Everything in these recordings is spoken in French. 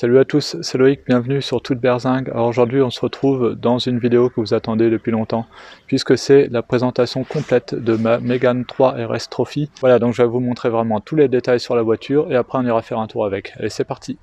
Salut à tous, c'est Loïc, bienvenue sur Toute Berzingue. Alors aujourd'hui on se retrouve dans une vidéo que vous attendez depuis longtemps, puisque c'est la présentation complète de ma Mégane 3 RS Trophy. Voilà, donc je vais vous montrer vraiment tous les détails sur la voiture et après on ira faire un tour avec. Allez, c'est parti.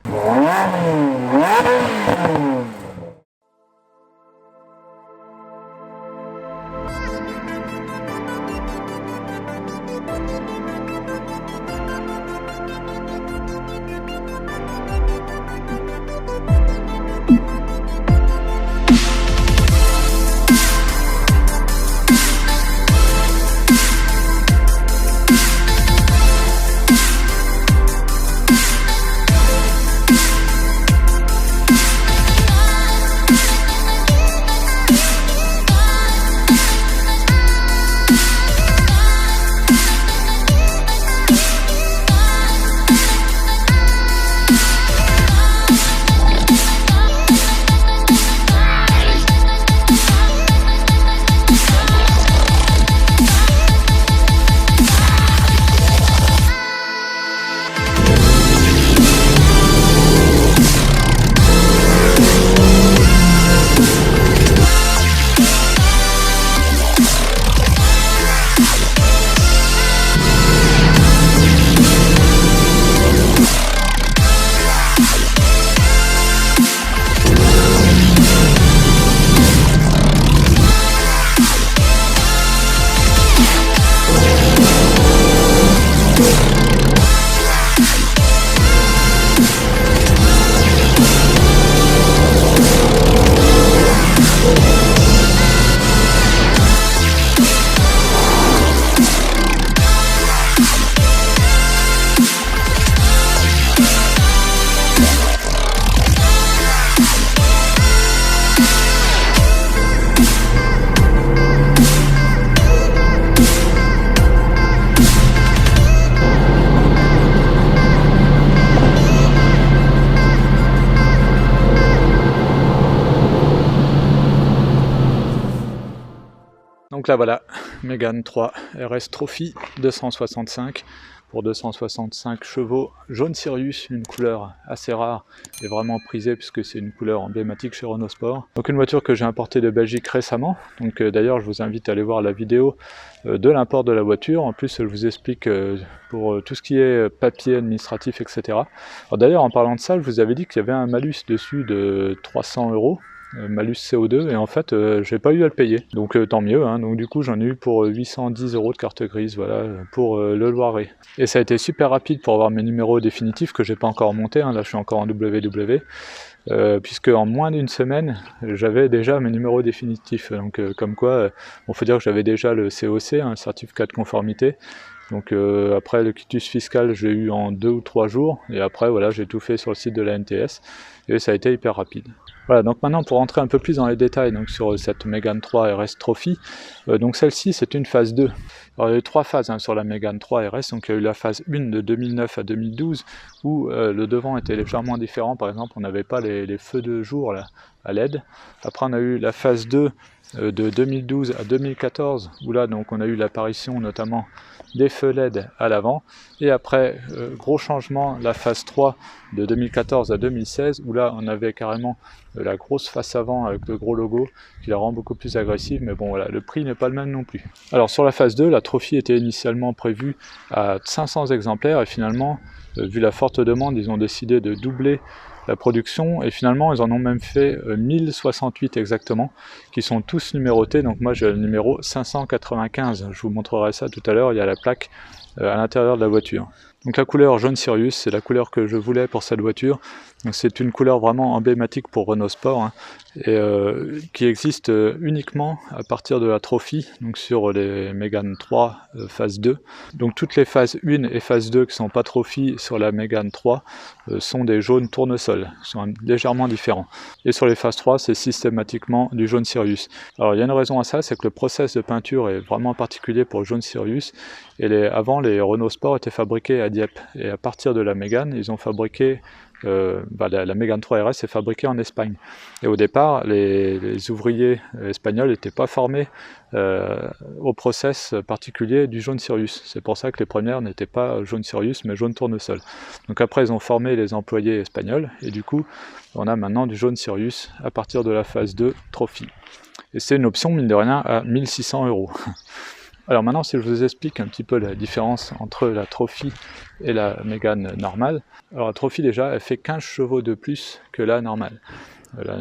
Donc là voilà, Mégane 3 RS Trophy 265 pour 265 chevaux, jaune Sirius, une couleur assez rare et vraiment prisée puisque c'est une couleur emblématique chez Renault Sport. Donc une voiture que j'ai importée de Belgique récemment, donc d'ailleurs je vous invite à aller voir la vidéo de l'import de la voiture. En plus je vous explique pour tout ce qui est papier administratif, etc. D'ailleurs en parlant de ça, je vous avais dit qu'il y avait un malus dessus de 300 €. Malus CO2 et en fait j'ai pas eu à le payer, donc tant mieux, hein. Donc du coup j'en ai eu pour 810 € de carte grise, voilà, pour le Loiret. Et ça a été super rapide pour avoir mes numéros définitifs que j'ai pas encore monté, hein. Là je suis encore en WW, puisque en moins d'une semaine j'avais déjà mes numéros définitifs, donc comme quoi on faut dire que j'avais déjà le COC, un certificat de conformité. Donc après le quitus fiscal j'ai eu en 2 ou 3 jours et après voilà j'ai tout fait sur le site de la NTS et ça a été hyper rapide. Voilà, donc maintenant pour rentrer un peu plus dans les détails donc sur cette Mégane 3 RS Trophy, donc celle-ci c'est une phase 2. Alors il y a eu 3 phases sur la Mégane 3 RS, donc il y a eu la phase 1 de 2009 à 2012 où le devant était légèrement différent, par exemple on n'avait pas les feux de jour là, à LED. Après on a eu la phase 2 de 2012 à 2014 où là donc on a eu l'apparition notamment des feux LED à l'avant, et après gros changement, la phase 3 de 2014 à 2016 où là on avait carrément la grosse face avant avec le gros logo qui la rend beaucoup plus agressive, mais bon voilà, le prix n'est pas le même non plus. Alors sur la phase 2, la Trophy était initialement prévue à 500 exemplaires et finalement vu la forte demande ils ont décidé de doubler la production et finalement ils en ont même fait 1068 exactement, qui sont tous numérotés. Donc moi j'ai le numéro 595, je vous montrerai ça tout à l'heure, il y a la plaque à l'intérieur de la voiture. Donc la couleur jaune Sirius, c'est la couleur que je voulais pour cette voiture. C'est une couleur vraiment emblématique pour Renault Sport, hein, et qui existe uniquement à partir de la Trophy, donc sur les Mégane 3 phase 2. Donc toutes les phases 1 et phase 2 qui ne sont pas Trophy sur la Mégane 3 sont des jaunes tournesol, sont légèrement différents. Et sur les phases 3, c'est systématiquement du jaune Sirius. Alors il y a une raison à ça, c'est que le process de peinture est vraiment particulier pour le jaune Sirius. Et avant, les Renault Sport étaient fabriqués à Dieppe. Et à partir de la Mégane, ils ont fabriqué la Mégane 3 RS est fabriquée en Espagne. Et au départ, les ouvriers espagnols n'étaient pas formés au process particulier du jaune Sirius. C'est pour ça que les premières n'étaient pas jaune Sirius, mais jaune tournesol. Donc après, ils ont formé les employés espagnols, et du coup, on a maintenant du jaune Sirius à partir de la phase 2 Trophy. Et c'est une option, mine de rien, à 1600 €. Alors maintenant, si je vous explique un petit peu la différence entre la Trophy et la Mégane normale. Alors la Trophy, déjà, elle fait 15 chevaux de plus que la normale.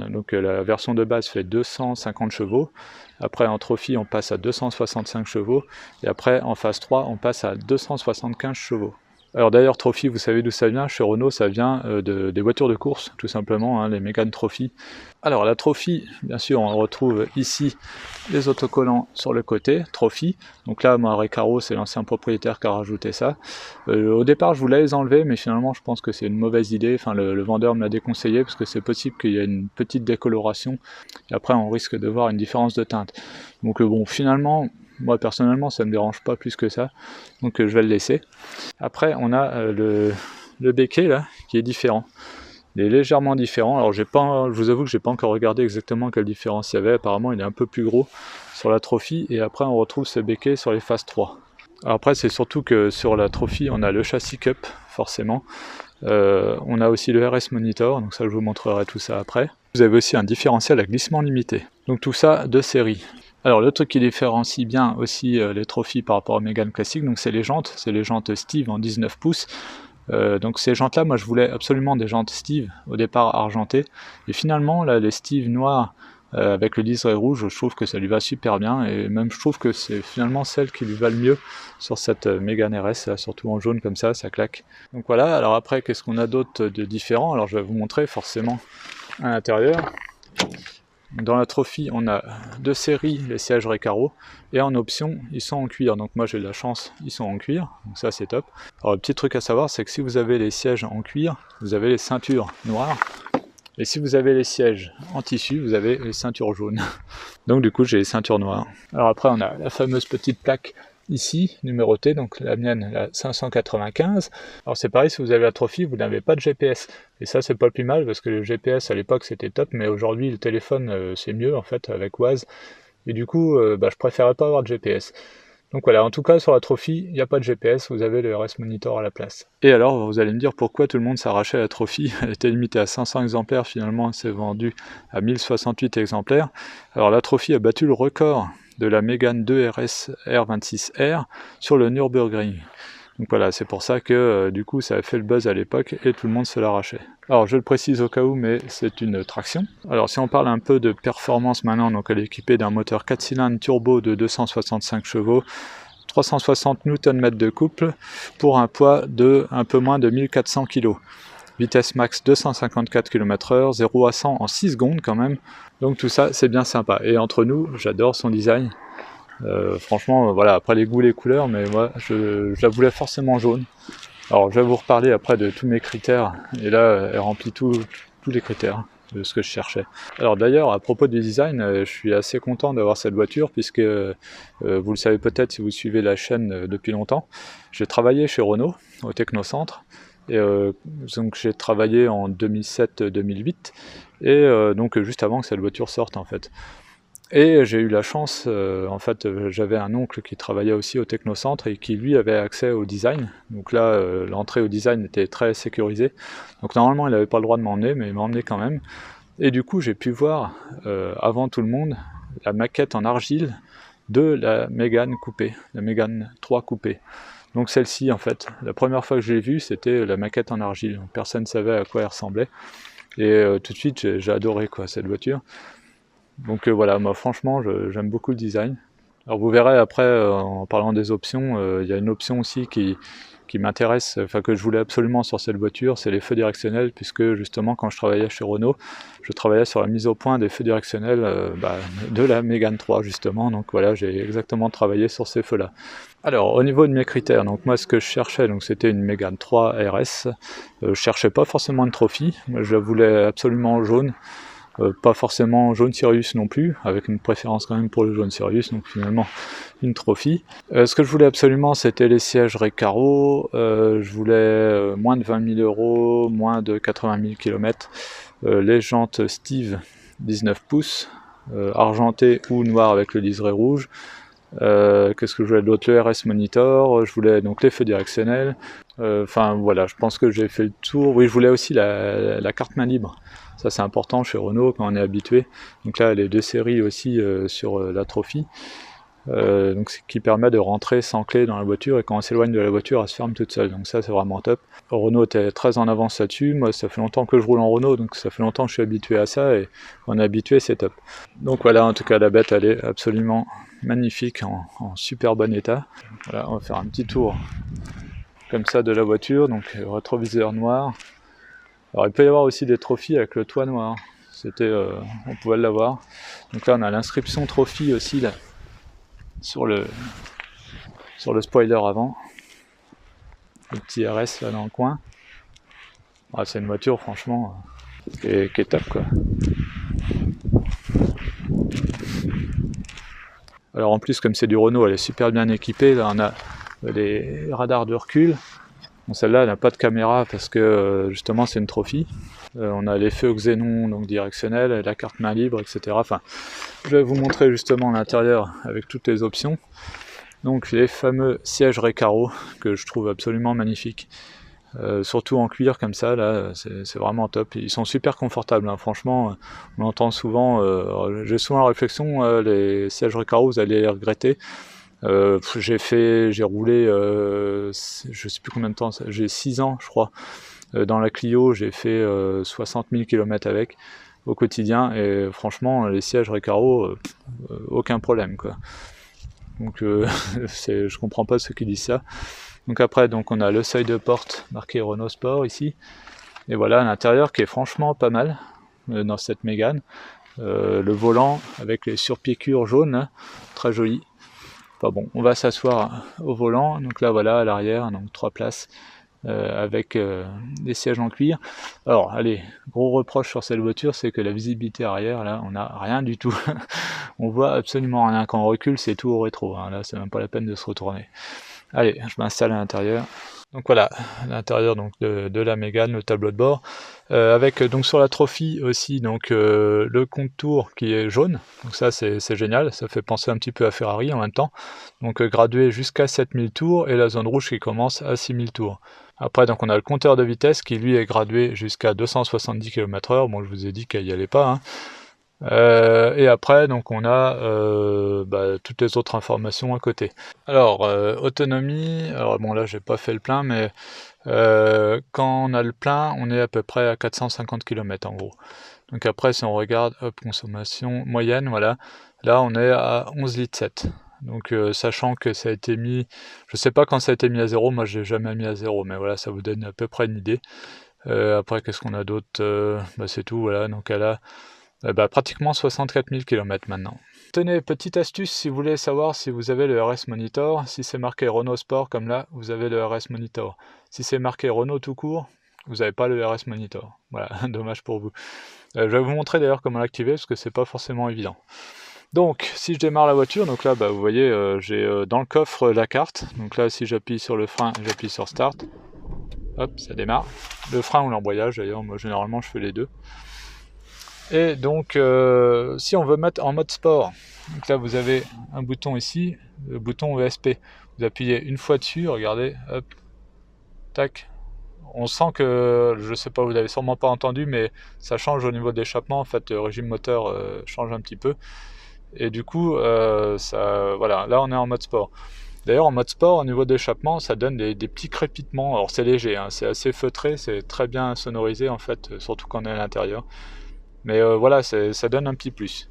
Donc la version de base fait 250 chevaux. Après en Trophy, on passe à 265 chevaux. Et après, en phase 3, on passe à 275 chevaux. Alors d'ailleurs, Trophy, vous savez d'où ça vient? Chez Renault, ça vient des voitures de course, tout simplement, hein, les Mégane Trophy. Alors la Trophy, bien sûr, on retrouve ici les autocollants sur le côté, Trophy. Donc là, moi, Recaro, c'est l'ancien propriétaire qui a rajouté ça. Au départ, je voulais les enlever, mais finalement, je pense que c'est une mauvaise idée. Enfin, le vendeur me l'a déconseillé, parce que c'est possible qu'il y ait une petite décoloration. Et après, on risque de voir une différence de teinte. Donc bon, finalement... Moi personnellement ça ne me dérange pas plus que ça, donc je vais le laisser. Après on a le béquet là qui est différent. Il est légèrement différent. Alors je vous avoue que j'ai pas encore regardé exactement quelle différence il y avait. Apparemment il est un peu plus gros sur la Trophy, et après on retrouve ce béquet sur les phases 3. Alors après c'est surtout que sur la Trophy on a le châssis cup forcément. On a aussi le RS Monitor, donc ça je vous montrerai tout ça après. Vous avez aussi un différentiel à glissement limité. Donc tout ça de série. Alors le truc qui différencie bien aussi les Trophy par rapport aux Mégane classiques, donc c'est les jantes Steve en 19 pouces. Donc ces jantes là, moi je voulais absolument des jantes Steve au départ argentées, et finalement là les Steve noirs avec le liseré rouge, je trouve que ça lui va super bien, et même je trouve que c'est finalement celle qui lui va le mieux sur cette Mégane RS, là, surtout en jaune comme ça claque. Donc voilà. Alors après, qu'est-ce qu'on a d'autre de différent? Alors je vais vous montrer forcément à l'intérieur. Dans la Trophy, on a de série les sièges Recaro, et en option, ils sont en cuir. Donc moi j'ai de la chance, ils sont en cuir, donc ça c'est top. Alors le petit truc à savoir, c'est que si vous avez les sièges en cuir, vous avez les ceintures noires, et si vous avez les sièges en tissu, vous avez les ceintures jaunes. Donc du coup j'ai les ceintures noires. Alors après on a la fameuse petite plaque ici, numérotée, donc la mienne, la 595. Alors c'est pareil, si vous avez la Trophy, vous n'avez pas de GPS. Et ça, c'est pas le plus mal, parce que le GPS à l'époque c'était top, mais aujourd'hui le téléphone c'est mieux en fait avec Waze. Et du coup, je préférais pas avoir de GPS. Donc voilà, en tout cas sur la Trophy, il n'y a pas de GPS, vous avez le RS Monitor à la place. Et alors, vous allez me dire pourquoi tout le monde s'arrachait à la Trophy. Elle était limitée à 500 exemplaires, finalement elle s'est vendue à 1068 exemplaires. Alors la Trophy a battu le record de la Mégane 2 RS R26R sur le Nürburgring. Donc voilà, c'est pour ça que du coup ça a fait le buzz à l'époque et tout le monde se l'arrachait. Alors je le précise au cas où, mais c'est une traction. Alors si on parle un peu de performance maintenant, donc elle est équipée d'un moteur 4 cylindres turbo de 265 chevaux, 360 Nm de couple, pour un poids de un peu moins de 1400 kg. Vitesse max 254 km/h, 0 à 100 en 6 secondes quand même. Donc tout ça c'est bien sympa. Et entre nous, j'adore son design. Franchement, voilà, après les goûts, les couleurs, mais moi je la voulais forcément jaune. Alors je vais vous reparler après de tous mes critères, et là elle remplit tous les critères de ce que je cherchais. Alors d'ailleurs, à propos du design, je suis assez content d'avoir cette voiture, puisque vous le savez peut-être si vous suivez la chaîne depuis longtemps, j'ai travaillé chez Renault au Technocentre. Et donc j'ai travaillé en 2007-2008, et donc juste avant que cette voiture sorte en fait. Et j'ai eu la chance, en fait, j'avais un oncle qui travaillait aussi au Technocentre et qui lui avait accès au design. Donc là, l'entrée au design était très sécurisée. Donc normalement, il n'avait pas le droit de m'emmener, mais il m'a emmené quand même. Et du coup, j'ai pu voir, avant tout le monde, la maquette en argile de la Mégane coupée, la Mégane 3 coupée. Donc celle-ci, en fait, la première fois que je l'ai vue, c'était la maquette en argile. Personne ne savait à quoi elle ressemblait. Et tout de suite, j'ai adoré cette voiture. Donc voilà, moi franchement j'aime beaucoup le design. Alors vous verrez après, en parlant des options, il y a une option aussi qui m'intéresse, enfin que je voulais absolument sur cette voiture, c'est les feux directionnels, puisque justement quand je travaillais chez Renault, je travaillais sur la mise au point des feux directionnels de la Mégane 3 justement, donc voilà, j'ai exactement travaillé sur ces feux là. Alors au niveau de mes critères, donc moi ce que je cherchais, donc c'était une Mégane 3 RS, je cherchais pas forcément une Trophy, moi je la voulais absolument jaune. pas forcément jaune Sirius non plus, avec une préférence quand même pour le jaune Sirius, donc finalement une Trophy. Ce que je voulais absolument, c'était les sièges Recaro. Je voulais moins de 20 000 €, moins de 80 000 km, les jantes Steve 19 pouces, argenté ou noir avec le liseré rouge. Qu'est-ce que je voulais d'autre? Le RS Monitor, je voulais donc les feux directionnels. Enfin voilà, je pense que j'ai fait le tour. Oui, je voulais aussi la carte main libre. Ça c'est important chez Renault quand on est habitué. Donc là, les deux séries aussi sur la Trophy. Donc ce qui permet de rentrer sans clé dans la voiture, et quand on s'éloigne de la voiture, elle se ferme toute seule. Donc ça c'est vraiment top. Renault était très en avance là-dessus. Moi ça fait longtemps que je roule en Renault, donc ça fait longtemps que je suis habitué à ça, et quand on est habitué, c'est top. Donc voilà, en tout cas la bête elle est absolument magnifique, en super bon état. Voilà, on va faire un petit tour comme ça de la voiture, donc rétroviseur noir. Alors il peut y avoir aussi des Trophy avec le toit noir, on pouvait l'avoir. Donc là on a l'inscription Trophy aussi là, sur le spoiler avant. Le petit RS là dans le coin. Ah, c'est une voiture franchement qui est top quoi. Alors en plus, comme c'est du Renault, elle est super bien équipée. Là on a les radars de recul. Bon, celle-là elle n'a pas de caméra parce que justement c'est une Trophy. On a les feux xénon donc directionnels, la carte main libre, etc. Enfin, je vais vous montrer justement l'intérieur avec toutes les options. Donc les fameux sièges Recaro que je trouve absolument magnifiques. Surtout en cuir comme ça, là, c'est vraiment top. Ils sont super confortables, hein. Franchement, on entend souvent, j'ai souvent la réflexion, les sièges Recaro, vous allez les regretter. J'ai roulé, je sais plus combien de temps, j'ai 6 ans je crois, dans la Clio, j'ai fait 60 000 km avec, au quotidien, et franchement, les sièges Recaro, aucun problème, quoi. Donc je comprends pas ceux qui disent ça. Donc après, donc on a le seuil de porte marqué Renault Sport ici, et voilà l'intérieur qui est franchement pas mal dans cette Mégane. Le volant avec les surpiqûres jaunes, hein, très joli. Enfin bon, on va s'asseoir au volant, donc là voilà à l'arrière, donc 3 places avec des sièges en cuir. Alors allez, gros reproche sur cette voiture, c'est que la visibilité arrière, là on n'a rien du tout. On voit absolument rien, quand on recule c'est tout au rétro, hein. Là c'est même pas la peine de se retourner. Allez, je m'installe à l'intérieur. Donc voilà, l'intérieur donc de la Mégane, le tableau de bord, avec donc sur la Trophy aussi donc le contour qui est jaune. Donc ça c'est génial, ça fait penser un petit peu à Ferrari en même temps. Donc gradué jusqu'à 7000 tours, et la zone rouge qui commence à 6000 tours. Après donc on a le compteur de vitesse qui lui est gradué jusqu'à 270 km/h. Bon, je vous ai dit qu'il n'y allait pas, hein. Et après donc on a toutes les autres informations à côté. Alors autonomie, alors bon là j'ai pas fait le plein, mais quand on a le plein on est à peu près à 450 km en gros. Donc après si on regarde consommation moyenne, voilà, là on est à 11,7 litres. Donc sachant que ça a été mis, je sais pas quand ça a été mis à 0, moi je l'ai jamais mis à 0, mais voilà, ça vous donne à peu près une idée. Après qu'est-ce qu'on a d'autre? C'est tout, voilà, donc elle a pratiquement 64 000 km maintenant. Tenez, petite astuce si vous voulez savoir si vous avez le RS Monitor. Si c'est marqué Renault Sport comme là, vous avez le RS Monitor. Si c'est marqué Renault tout court, vous n'avez pas le RS Monitor. Voilà, dommage pour vous. Je vais vous montrer d'ailleurs comment l'activer parce que c'est pas forcément évident. Donc si je démarre la voiture, donc là vous voyez j'ai dans le coffre la carte. Donc là si j'appuie sur le frein, j'appuie sur Start. Hop, ça démarre. Le frein ou l'embrayage d'ailleurs, moi généralement je fais les deux. Et donc si on veut mettre en mode sport, donc là vous avez un bouton ici, le bouton ESP. Vous appuyez une fois dessus, regardez, hop, tac. On sent que, je sais pas, vous l'avez sûrement pas entendu, mais ça change au niveau de l'échappement. En fait, le régime moteur change un petit peu. Et du coup, voilà, là on est en mode sport. D'ailleurs, en mode sport, au niveau de l'échappement, ça donne des petits crépitements. Alors c'est léger, hein, c'est assez feutré, c'est très bien sonorisé en fait, surtout quand on est à l'intérieur. Mais voilà, ça donne un petit plus.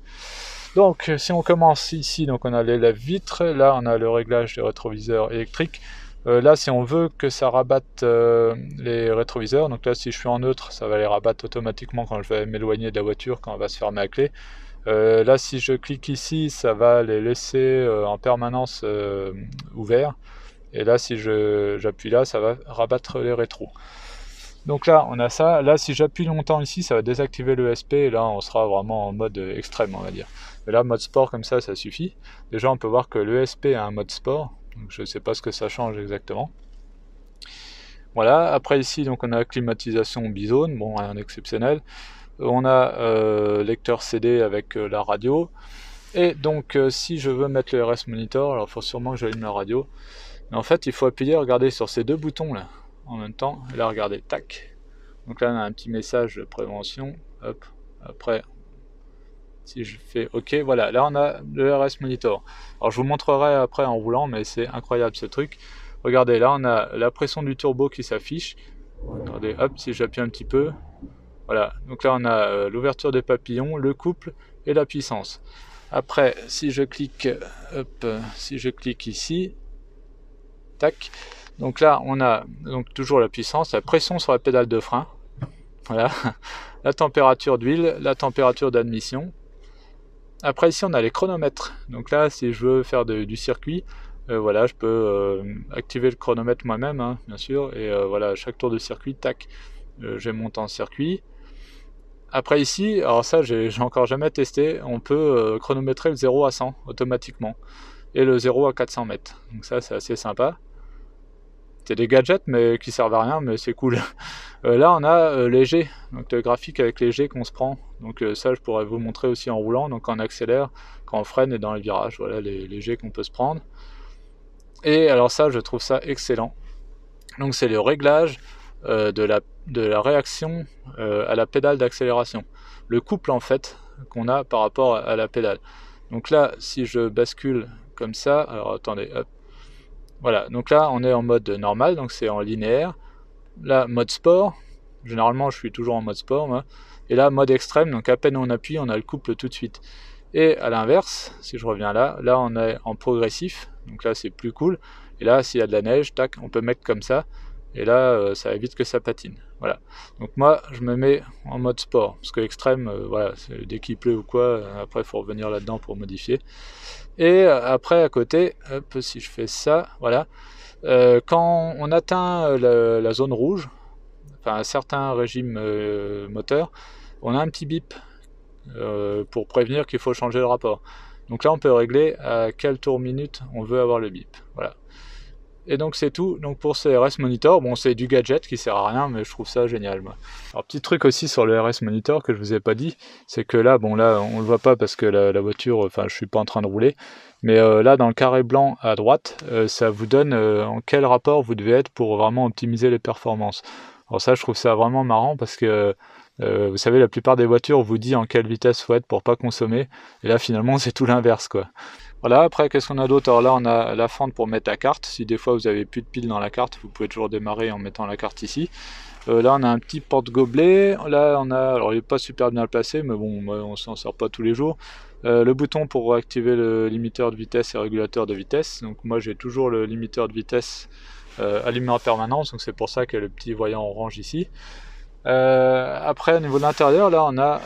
Donc si on commence ici, donc on a les lève-vitres, là on a le réglage des rétroviseurs électriques. Là si on veut que ça rabatte les rétroviseurs, donc là si je suis en neutre, ça va les rabattre automatiquement quand je vais m'éloigner de la voiture, quand on va se fermer à clé. Là si je clique ici, ça va les laisser en permanence ouverts. Et là si j'appuie là, ça va rabattre les rétros. Donc là, on a ça. Là, si j'appuie longtemps ici, ça va désactiver l'ESP et là, on sera vraiment en mode extrême, on va dire. Mais là, mode sport comme ça suffit. Déjà, on peut voir que l'ESP a un mode sport. Donc, je ne sais pas ce que ça change exactement. Voilà. Après ici, donc on a climatisation bizone. Bon, rien d'exceptionnel. On a lecteur CD avec la radio. Et donc, si je veux mettre le RS Monitor, alors il faut sûrement que j'allume la radio. Mais en fait, il faut appuyer, regardez, sur ces deux boutons là, en même temps. Et là, regardez, tac. Donc là, on a un petit message de prévention. Hop. Après, si je fais OK, voilà. Là, on a le RS Monitor. Alors, je vous montrerai après en roulant, mais c'est incroyable ce truc. Regardez, là, on a la pression du turbo qui s'affiche. Regardez, hop, si j'appuie un petit peu. Voilà. Donc là, on a l'ouverture des papillons, le couple et la puissance. Après, si je clique ici, tac. Donc là, on a donc toujours la puissance, la pression sur la pédale de frein. Voilà. La température d'huile, la température d'admission. Après ici, on a les chronomètres. Donc là, si je veux faire du circuit, voilà, je peux activer le chronomètre moi-même, hein, bien sûr. Et voilà, à chaque tour de circuit, tac, j'ai mon temps circuit. Après ici, alors ça, j'ai encore jamais testé, on peut chronométrer le 0 à 100 automatiquement. Et le 0 à 400 mètres. Donc ça, c'est assez sympa. C'est des gadgets mais qui servent à rien, mais c'est cool. Là, on a les G, donc le graphique avec les G qu'on se prend. Donc ça, je pourrais vous montrer aussi en roulant, donc quand on accélère, quand on freine et dans les virages. Voilà les G qu'on peut se prendre. Et alors ça, je trouve ça excellent. Donc c'est le réglage de la réaction à la pédale d'accélération. Le couple en fait qu'on a par rapport à la pédale. Donc là, si je bascule comme ça, alors attendez, hop. Voilà, donc là on est en mode normal, donc c'est en linéaire. Là, mode sport, généralement je suis toujours en mode sport, moi. Et là, mode extrême, donc à peine on appuie, on a le couple tout de suite. Et à l'inverse, si je reviens là on est en progressif, donc là c'est plus cool. Et là, s'il y a de la neige, tac, on peut mettre comme ça. Et là, ça évite que ça patine. Voilà. Donc moi, je me mets en mode sport, parce que extrême, voilà, dès qu'il pleut ou quoi, après il faut revenir là-dedans pour modifier. Et après à côté, hop, si je fais ça, voilà, quand on atteint la zone rouge, enfin un certain régime moteur, on a un petit bip pour prévenir qu'il faut changer le rapport. Donc là on peut régler à quel tour minute on veut avoir le bip. Voilà. Et donc c'est tout donc pour ce RS Monitor. Bon, c'est du gadget qui sert à rien, mais je trouve ça génial, moi. Alors petit truc aussi sur le RS Monitor que je vous ai pas dit, c'est que là, bon là on le voit pas parce que la voiture, enfin je suis pas en train de rouler, mais là dans le carré blanc à droite, ça vous donne en quel rapport vous devez être pour vraiment optimiser les performances. Alors ça, je trouve ça vraiment marrant parce que vous savez, la plupart des voitures vous dit en quelle vitesse faut être pour pas consommer, et là finalement c'est tout l'inverse, quoi. Voilà, après qu'est-ce qu'on a d'autre? Alors là on a la fente pour mettre la carte, si des fois vous avez plus de piles dans la carte, vous pouvez toujours démarrer en mettant la carte ici. Là on a un petit porte-gobelet, là on a, alors il n'est pas super bien placé, mais bon, on s'en sert pas tous les jours. Le bouton pour activer le limiteur de vitesse et régulateur de vitesse, donc moi j'ai toujours le limiteur de vitesse allumé en permanence, donc c'est pour ça qu'il y a le petit voyant orange ici. Après au niveau de l'intérieur, là on a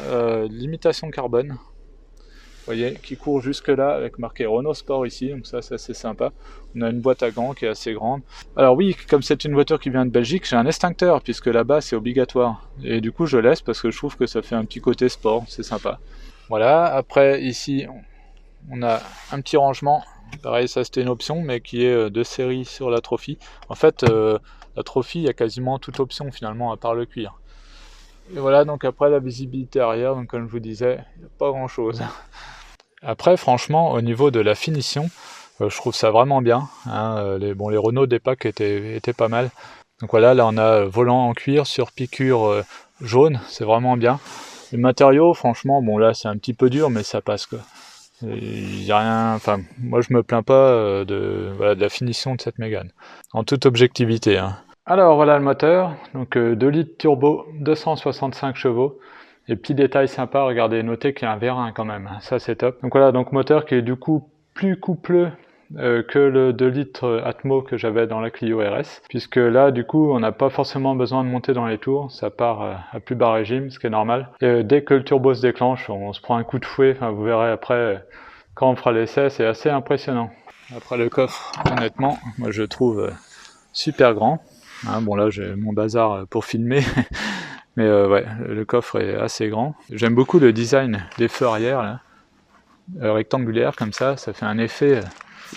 limitation carbone, vous voyez, qui court jusque là avec marqué Renault Sport ici, donc ça c'est assez sympa. On a une boîte à gants qui est assez grande. Alors oui, comme c'est une voiture qui vient de Belgique, j'ai un extincteur puisque là-bas c'est obligatoire. Et du coup je laisse parce que je trouve que ça fait un petit côté sport, c'est sympa. Voilà, après ici on a un petit rangement, pareil ça c'était une option mais qui est de série sur la Trophy. En fait la Trophy il y a quasiment toute option finalement à part le cuir. Et voilà, donc après la visibilité arrière, donc comme je vous disais, il n'y a pas grand chose. Après, franchement, au niveau de la finition, je trouve ça vraiment bien. Hein. Les Renault des packs étaient pas mal. Donc voilà, là on a volant en cuir sur piqûre jaune, c'est vraiment bien. Les matériaux, franchement, bon là c'est un petit peu dur, mais ça passe, quoi. Il y a rien, enfin, moi je me plains pas de la finition de cette Mégane, en toute objectivité. Hein. Alors voilà le moteur, donc 2 litres turbo, 265 chevaux. Et petit détail sympa, regardez, notez qu'il y a un vérin quand même, ça c'est top. Donc voilà, donc moteur qui est du coup plus coupleux que le 2 litres Atmo que j'avais dans la Clio RS, puisque là du coup on n'a pas forcément besoin de monter dans les tours, ça part à plus bas régime, ce qui est normal. Et dès que le turbo se déclenche, on se prend un coup de fouet, enfin, vous verrez après quand on fera l'essai, c'est assez impressionnant. Après le coffre, honnêtement, moi je trouve super grand. Hein, bon là j'ai mon bazar pour filmer, mais ouais, le coffre est assez grand. J'aime beaucoup le design des feux arrière, là. Rectangulaire comme ça fait un effet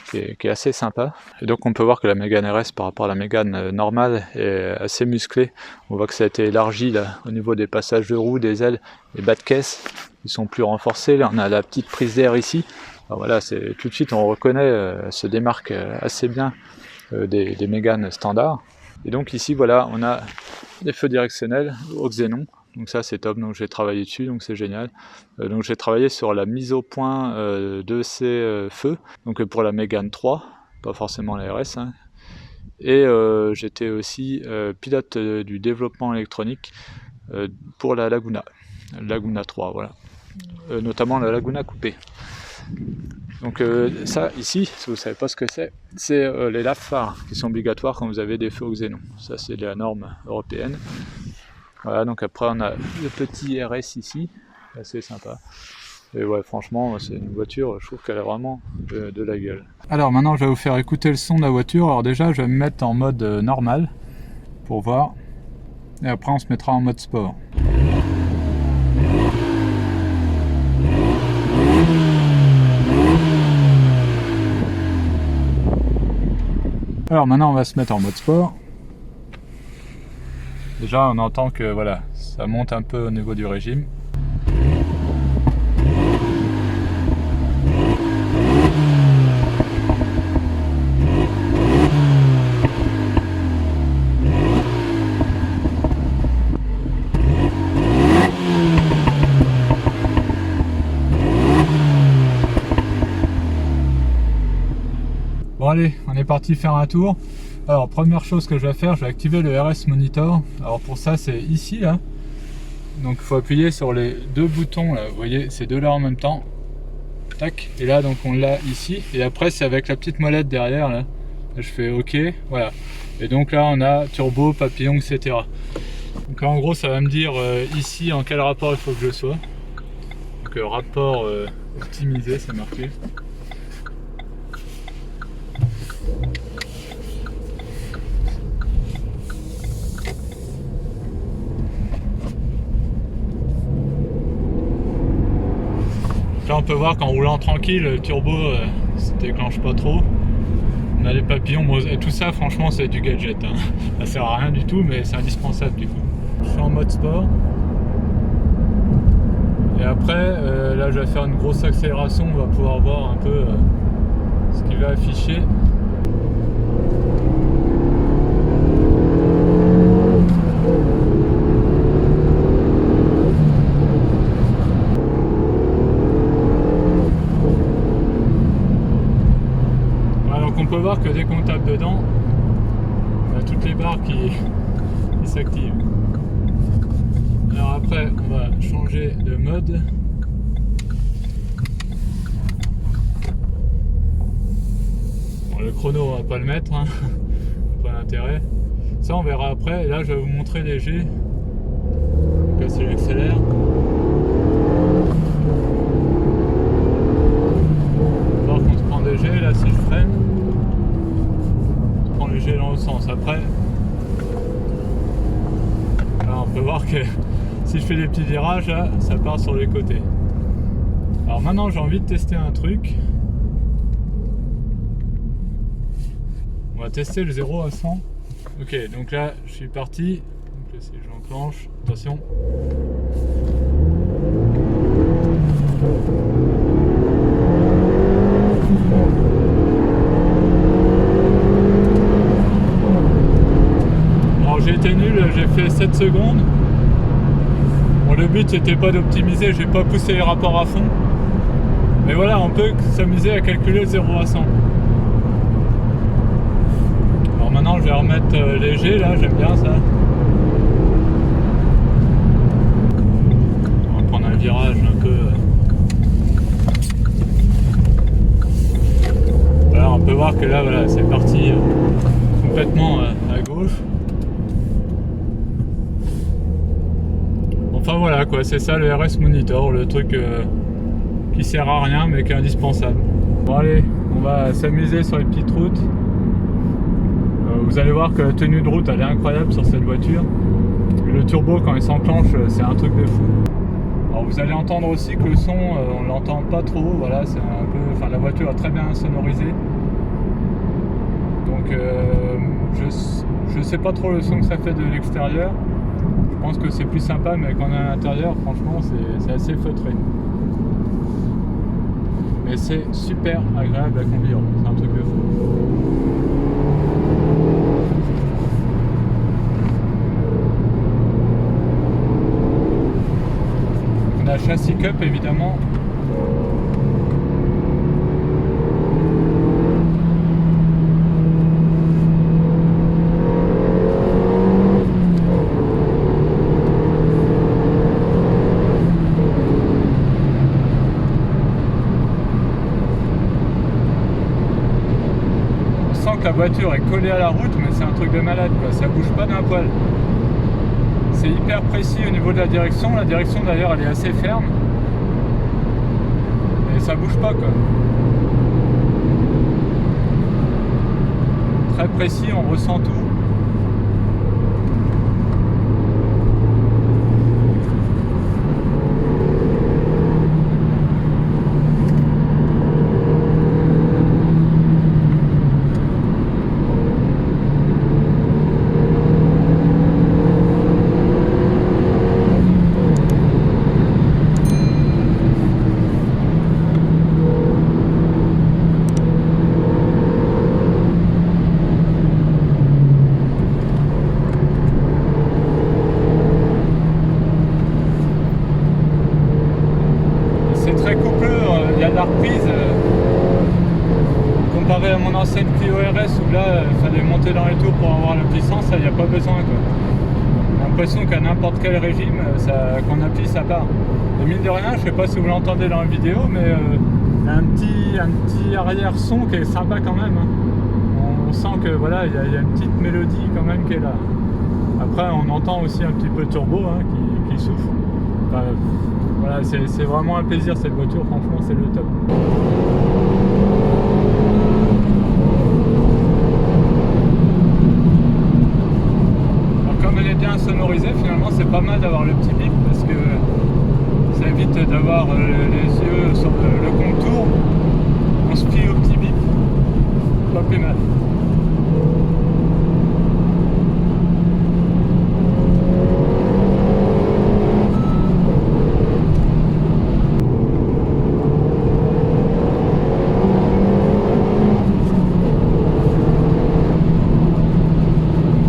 qui est assez sympa. Et donc on peut voir que la Mégane RS par rapport à la Mégane normale est assez musclée. On voit que ça a été élargi là, au niveau des passages de roues, des ailes, les bas de caisse, ils sont plus renforcés. Là on a la petite prise d'air ici. Alors voilà, tout de suite on reconnaît, se démarque assez bien des Mégane standards. Et donc ici voilà, on a des feux directionnels au xénon. Donc ça c'est top, donc j'ai travaillé dessus, donc c'est génial. Donc j'ai travaillé sur la mise au point de ces feux, donc pour la Mégane 3, pas forcément la RS. Hein. Et j'étais aussi pilote du développement électronique pour la Laguna 3, voilà. Notamment la Laguna coupée. Donc ça ici, si vous ne savez pas ce que c'est les lave-phares qui sont obligatoires quand vous avez des feux au xénon. Ça c'est la norme européenne. Voilà, donc après on a le petit RS ici, assez sympa. Et ouais, franchement, c'est une voiture, je trouve qu'elle a vraiment de la gueule. Alors maintenant, je vais vous faire écouter le son de la voiture. Alors déjà, je vais me mettre en mode normal pour voir. Et après, on se mettra en mode sport. Alors maintenant, on va se mettre en mode sport. Déjà, on entend que voilà, ça monte un peu au niveau du régime. Bon allez, on est parti faire un tour. Alors première chose que je vais faire, je vais activer le RS Monitor. Alors pour ça c'est ici là. Donc il faut appuyer sur les deux boutons là, vous voyez ces deux là en même temps. Tac, et là donc on l'a ici. Et après c'est avec la petite molette derrière là. Je fais OK, voilà. Et donc là on a turbo, papillon, etc. Donc là en gros ça va me dire ici en quel rapport il faut que je sois. Donc rapport optimisé c'est marqué. Là on peut voir qu'en roulant tranquille, le turbo se déclenche pas trop. On a les papillons, bon, et tout ça franchement c'est du gadget. Hein. Ça sert à rien du tout mais c'est indispensable du coup. Je suis en mode sport. Et après, là je vais faire une grosse accélération, on va pouvoir voir un peu ce qu'il va afficher. On peut voir que dès qu'on tape dedans, on a toutes les barres qui s'activent. Alors après, on va changer de mode. Bon, le chrono, on va pas le mettre, hein. Pas d'intérêt. Ça, on verra après. Et là, je vais vous montrer les G. Donc là, si j'accélère. On va voir qu'on se prend des G. Là, si je freine. Le G dans l'autre sens. Après, là, on peut voir que si je fais des petits virages, là, ça part sur les côtés. Alors maintenant, j'ai envie de tester un truc. On va tester le 0 à 100. Ok, donc là, je suis parti. Donc là, si j'enclenche, attention. J'ai été nul, j'ai fait 7 secondes. Bon, le but c'était pas d'optimiser, j'ai pas poussé les rapports à fond. Mais voilà, on peut s'amuser à calculer le 0 à 100. Alors maintenant je vais remettre léger là, j'aime bien ça. On va prendre un virage un peu. Voilà, on peut voir que là voilà, c'est parti complètement à gauche. Enfin voilà quoi, c'est ça le RS Monitor, le truc qui sert à rien mais qui est indispensable. Bon allez, on va s'amuser sur les petites routes où vous allez voir que la tenue de route elle est incroyable sur cette voiture. Et le turbo quand il s'enclenche c'est un truc de fou. Alors vous allez entendre aussi que le son on l'entend pas trop, voilà, c'est un peu, enfin la voiture est très bien sonorisée. Donc je sais pas trop le son que ça fait de l'extérieur. Je pense que c'est plus sympa, mais quand on est à l'intérieur, franchement c'est assez feutré. Mais c'est super agréable à conduire, c'est un truc de fou. On a châssis cup évidemment. La voiture est collée à la route, mais c'est un truc de malade quoi, ça bouge pas d'un poil. C'est hyper précis au niveau de la direction d'ailleurs elle est assez ferme et ça bouge pas quoi. Très précis, on ressent tout. Comparé à mon ancienne Clio RS où là il fallait monter dans les tours pour avoir la puissance, là il n'y a pas besoin quoi. J'ai l'impression qu'à n'importe quel régime, qu'on appuie ça part. Et mine de rien, je sais pas si vous l'entendez dans la vidéo, mais il y a un petit arrière son qui est sympa quand même. Hein. On sent que voilà, il y a une petite mélodie quand même qui est là. Après on entend aussi un petit peu le turbo hein, qui souffle. Enfin, voilà, c'est vraiment un plaisir cette voiture, franchement c'est le top. Bien sonorisé, finalement c'est pas mal d'avoir le petit bip parce que ça évite d'avoir les yeux sur le contour, on se fie au petit bip, pas plus mal.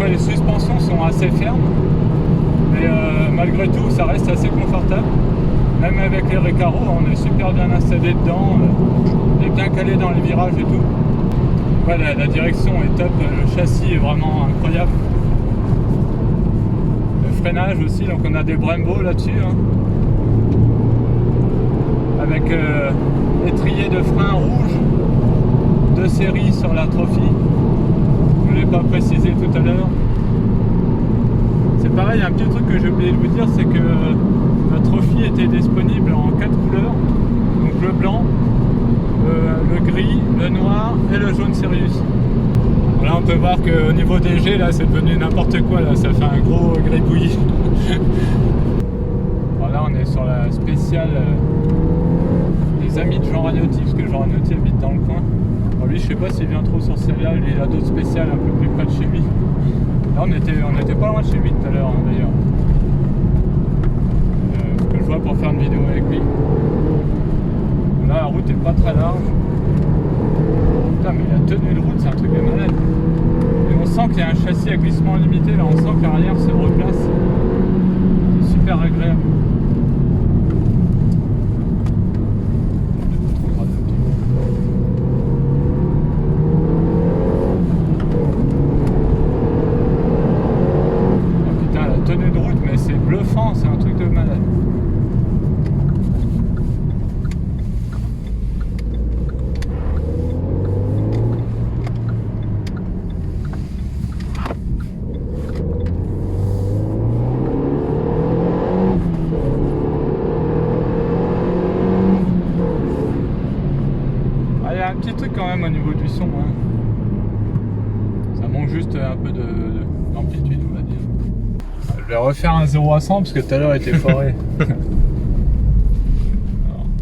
Les suspensions sont assez fermes, mais malgré tout ça reste assez confortable. Même avec les Recaro, on est super bien installé dedans, et bien calé dans les virages et tout. Voilà, la direction est top, le châssis est vraiment incroyable. Le freinage aussi, donc on a des Brembo là-dessus, hein, avec étrier de frein rouge de série sur la Trophy. Je ne l'ai pas précisé tout à l'heure. C'est pareil, un petit truc que j'ai oublié de vous dire, c'est que la Trophy était disponible en 4 couleurs. Donc le blanc, le gris, le noir et le jaune Sirius. Là on peut voir qu'au niveau des G, là c'est devenu n'importe quoi, là ça fait un gros gribouillis. Là on est sur la spéciale des amis de Jean Ragnotti, parce que Jean Ragnotti habite dans le coin. Alors lui je sais pas s'il vient trop sur celle-là, il a d'autres spéciales un peu plus près de chez lui. Là on était pas loin de chez lui tout à l'heure hein, d'ailleurs. Que je vois pour faire une vidéo avec lui. Là la route est pas très large. Putain mais la tenue de route c'est un truc de malade. Et on sent qu'il y a un châssis à glissement limité, là on sent que l'arrière se replace. C'est super agréable. C'est un truc de malade. Ah, il y a un petit truc quand même au niveau du son. Hein. Ça monte juste un peu d'amplitude, on va dire. Je vais refaire un 0 à 100 parce que tout à l'heure il était foiré.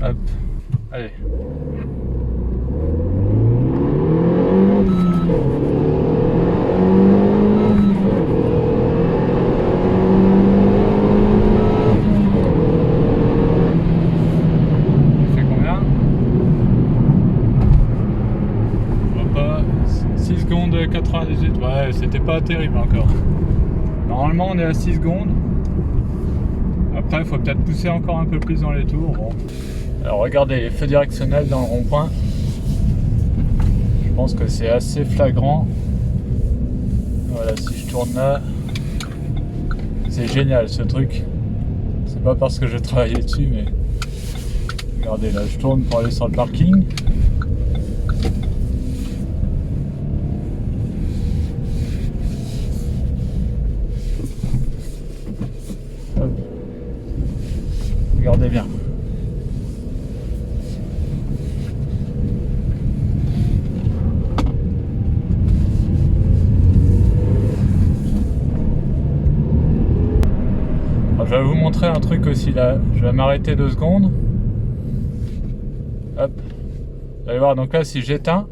Alors, hop, allez. Il fait combien? 6 secondes 98, ouais, c'était pas terrible encore. Normalement on est à 6 secondes. Après il faut peut-être pousser encore un peu plus dans les tours. Bon. Alors regardez les feux directionnels dans le rond-point. Je pense que c'est assez flagrant. Voilà, si je tourne là, c'est génial ce truc. C'est pas parce que j'ai travaillé dessus, mais regardez là, je tourne pour aller sur le parking. Hop. Regardez bien. Je vais vous montrer un truc aussi là. Je vais m'arrêter 2 secondes. Hop. Vous allez voir, donc là si j'éteins.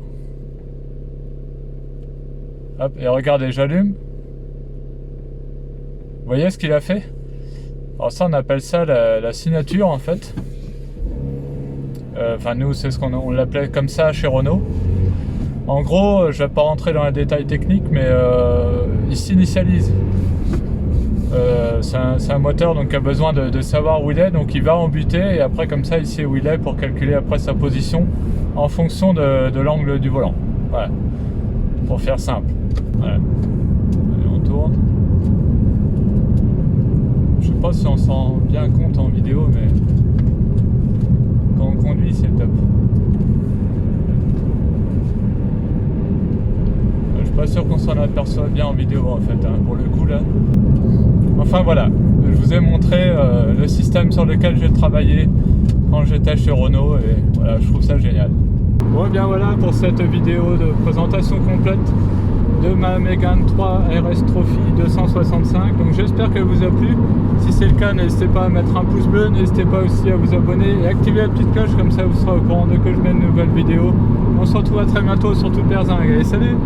Hop, et regardez, j'allume. Vous voyez ce qu'il a fait? Alors ça on appelle ça la signature en fait. Enfin nous c'est ce qu'on l'appelait comme ça chez Renault. En gros, je vais pas rentrer dans les détails techniques, mais il s'initialise. C'est un moteur donc qui a besoin de savoir où il est, donc il va en butée et après comme ça il sait où il est pour calculer après sa position en fonction de l'angle du volant. Voilà, pour faire simple. Voilà. Allez, on tourne. Je sais pas si on s'en rend bien compte en vidéo, mais quand on conduit c'est top. Je suis pas sûr qu'on s'en aperçoit bien en vidéo en fait, hein, pour le coup là. Enfin voilà, je vous ai montré le système sur lequel j'ai travaillé quand j'étais chez Renault et voilà, je trouve ça génial. Bon et bien voilà pour cette vidéo de présentation complète de ma Mégane 3 RS Trophy 265. Donc j'espère qu'elle vous a plu. Si c'est le cas, n'hésitez pas à mettre un pouce bleu, n'hésitez pas aussi à vous abonner et activer la petite cloche, comme ça vous serez au courant dès que je mets une nouvelle vidéo. On se retrouve à très bientôt sur Toute Berzingue. Allez, salut!